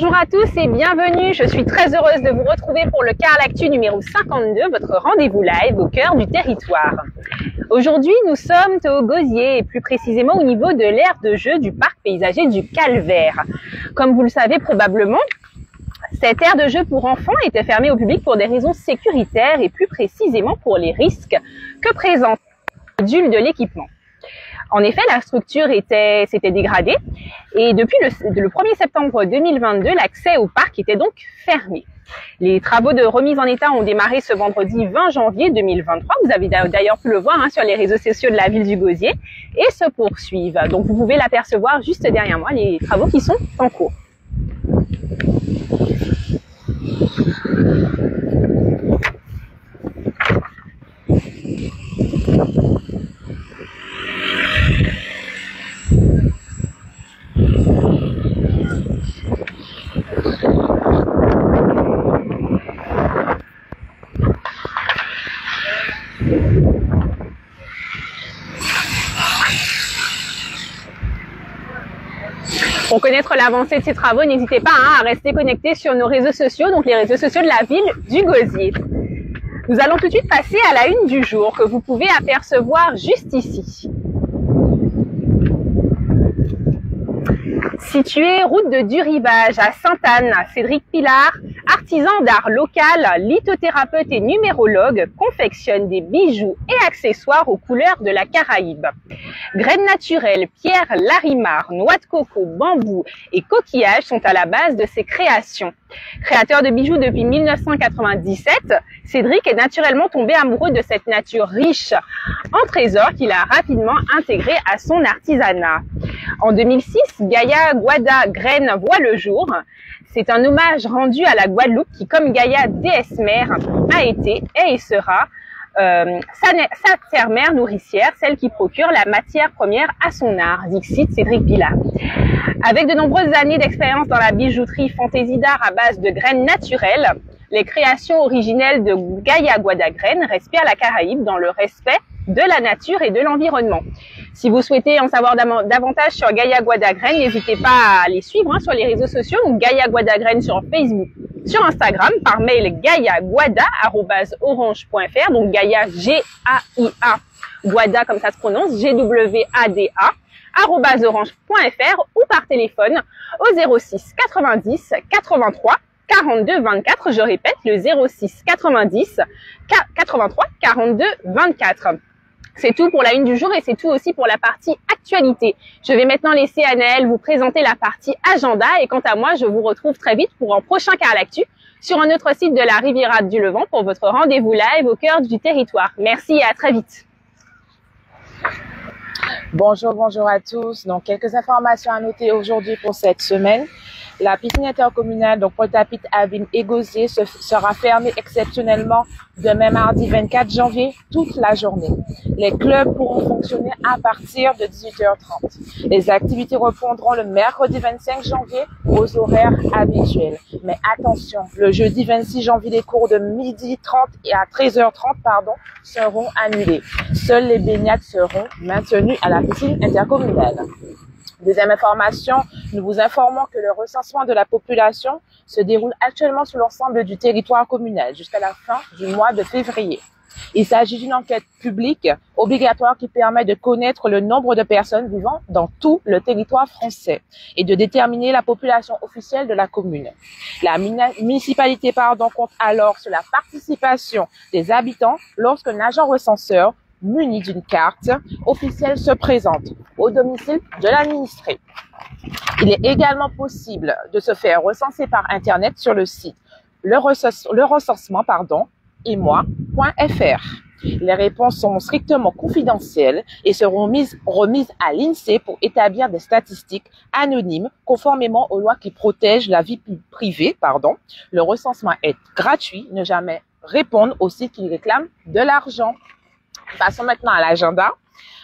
Bonjour à tous et bienvenue, je suis très heureuse de vous retrouver pour le Car Actu numéro 52, votre rendez-vous live au cœur du territoire. Aujourd'hui, nous sommes au Gosier et plus précisément au niveau de l'aire de jeu du parc paysager du Calvaire. Comme vous le savez probablement, cette aire de jeu pour enfants était fermée au public pour des raisons sécuritaires et plus précisément pour les risques que présente de l'équipement. En effet, la structure s'était dégradée et depuis le 1er septembre 2022, l'accès au parc était donc fermé. Les travaux de remise en état ont démarré ce vendredi 20 janvier 2023. Vous avez d'ailleurs pu le voir sur les réseaux sociaux de la ville du Gosier et se poursuivent. Donc vous pouvez l'apercevoir juste derrière moi, les travaux qui sont en cours. Pour connaître l'avancée de ces travaux, n'hésitez pas à rester connecté sur nos réseaux sociaux, donc les réseaux sociaux de la ville du Gosier. Nous allons tout de suite passer à la une du jour que vous pouvez apercevoir juste ici. Situé route de Duribage à Sainte-Anne, Cédric Pilar, artisan d'art local, lithothérapeute et numérologue, confectionne des bijoux et accessoires aux couleurs de la Caraïbe. Graines naturelles, pierres larimar, noix de coco, bambou et coquillages sont à la base de ses créations. Créateur de bijoux depuis 1997, Cédric est naturellement tombé amoureux de cette nature riche en trésors qu'il a rapidement intégré à son artisanat. En 2006, Gaïa Guada Graine voit le jour. C'est un hommage rendu à la Guadeloupe qui, comme Gaïa déesse mère, a été et sera sa terre-mère nourricière, celle qui procure la matière première à son art, dixit Cédric Pilar. Avec de nombreuses années d'expérience dans la bijouterie fantaisie d'art à base de graines naturelles, les créations originelles de Gaïa Guada Graine respirent la Caraïbe dans le respect de la nature et de l'environnement. Si vous souhaitez en savoir davantage sur Gaïa Guada Graine, n'hésitez pas à les suivre sur les réseaux sociaux, donc Gaïa Guada Graine sur Facebook, sur Instagram, par mail gaiaguada@orange.fr, donc Gaïa G-A-I-A, Guada comme ça se prononce, G-W-A-D-A, @orange.fr ou par téléphone au 06 90 83 42 24. Je répète, le 06 90 83 42 24. C'est tout pour la une du jour et c'est tout aussi pour la partie actualité. Je vais maintenant laisser Anaëlle vous présenter la partie agenda et quant à moi, je vous retrouve très vite pour un prochain Car Actu sur un autre site de la Riviera du Levant pour votre rendez-vous live au cœur du territoire. Merci et à très vite. Bonjour à tous. Donc, quelques informations à noter aujourd'hui pour cette semaine. La piscine intercommunale, donc Pointe-à-Pitre, Avim et Gosier sera fermée exceptionnellement demain mardi 24 janvier toute la journée. Les clubs pourront fonctionner à partir de 18h30. Les activités reprendront le mercredi 25 janvier aux horaires habituels. Mais attention, le jeudi 26 janvier, les cours de 12h30 et à 13h30, seront annulés. Seules les baignades seront maintenues à la piscine intercommunale. Deuxième information, nous vous informons que le recensement de la population se déroule actuellement sur l'ensemble du territoire communal jusqu'à la fin du mois de février. Il s'agit d'une enquête publique obligatoire qui permet de connaître le nombre de personnes vivant dans tout le territoire français et de déterminer la population officielle de la commune. La municipalité compte alors sur la participation des habitants lorsqu'un agent recenseur muni d'une carte officielle se présente au domicile de l'administré. Il est également possible de se faire recenser par Internet sur le site lemoi.fr. Les réponses sont strictement confidentielles et seront remises à l'INSEE pour établir des statistiques anonymes conformément aux lois qui protègent la vie privée. Le recensement est gratuit, ne jamais répondre aux sites qui réclament de l'argent. Passons maintenant à l'agenda.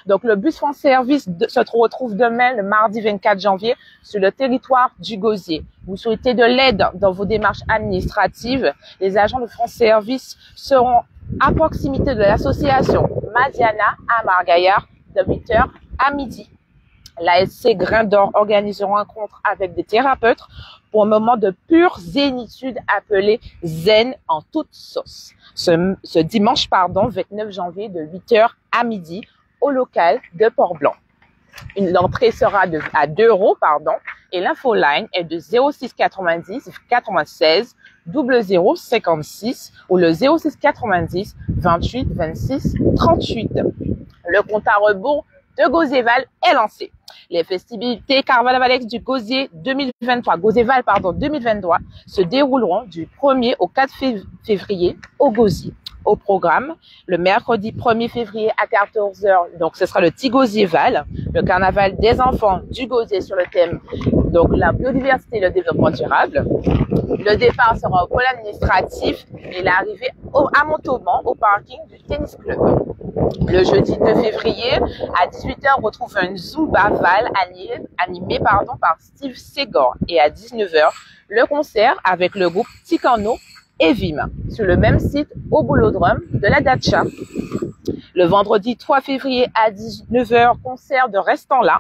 Donc, le bus France Service se retrouve demain, le mardi 24 janvier, sur le territoire du Gosier. Vous souhaitez de l'aide dans vos démarches administratives, les agents de France Service seront à proximité de l'association Madiana à Margaillard de 8h à midi. L'ASC Grain d'Or organise une rencontre avec des thérapeutes pour un moment de pure zénitude appelé Zen en toute sauce. Ce dimanche, 29 janvier de 8h à midi au local de Port-Blanc. L'entrée sera à 2 € et l'infoline est de 06 90 96 00 56 ou le 06 90 28 26 38. Le compte à rebours de Gauzeval est lancé. Les festivités Carnavalesques du Gauzier 2023 se dérouleront du 1er au 4 février au Gauzier. Au programme, le mercredi 1er février à 14h, donc ce sera le petit Gauzeval, le carnaval des enfants du Gauzier sur le thème donc la biodiversité et le développement durable. Le départ sera au pôle administratif et l'arrivée à Montauban au parking du tennis club. Le jeudi 2 février à 18h, on retrouve un Zumba Val animé par Steve Ségor et à 19h, le concert avec le groupe Ticano et Vim sur le même site au boulodrome de la Dacha. Le vendredi 3 février à 19h, concert de Restant là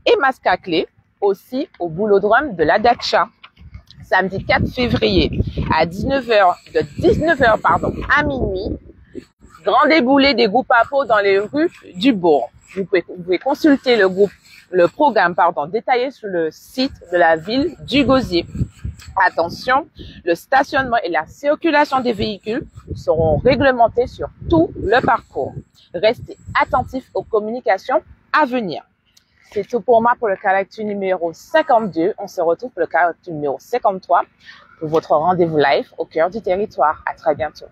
et masque à clé aussi au boulodrome de la Dacha. Samedi 4 février à 19h à minuit, grand déboulé des groupes à peau dans les rues du bourg. Vous pouvez consulter le programme détaillé sur le site de la ville du Gauzier. Attention, le stationnement et la circulation des véhicules seront réglementés sur tout le parcours. Restez attentifs aux communications à venir. C'est tout pour moi pour le Caractu numéro 52. On se retrouve pour le Caractu numéro 53 pour votre rendez-vous live au cœur du territoire. À très bientôt.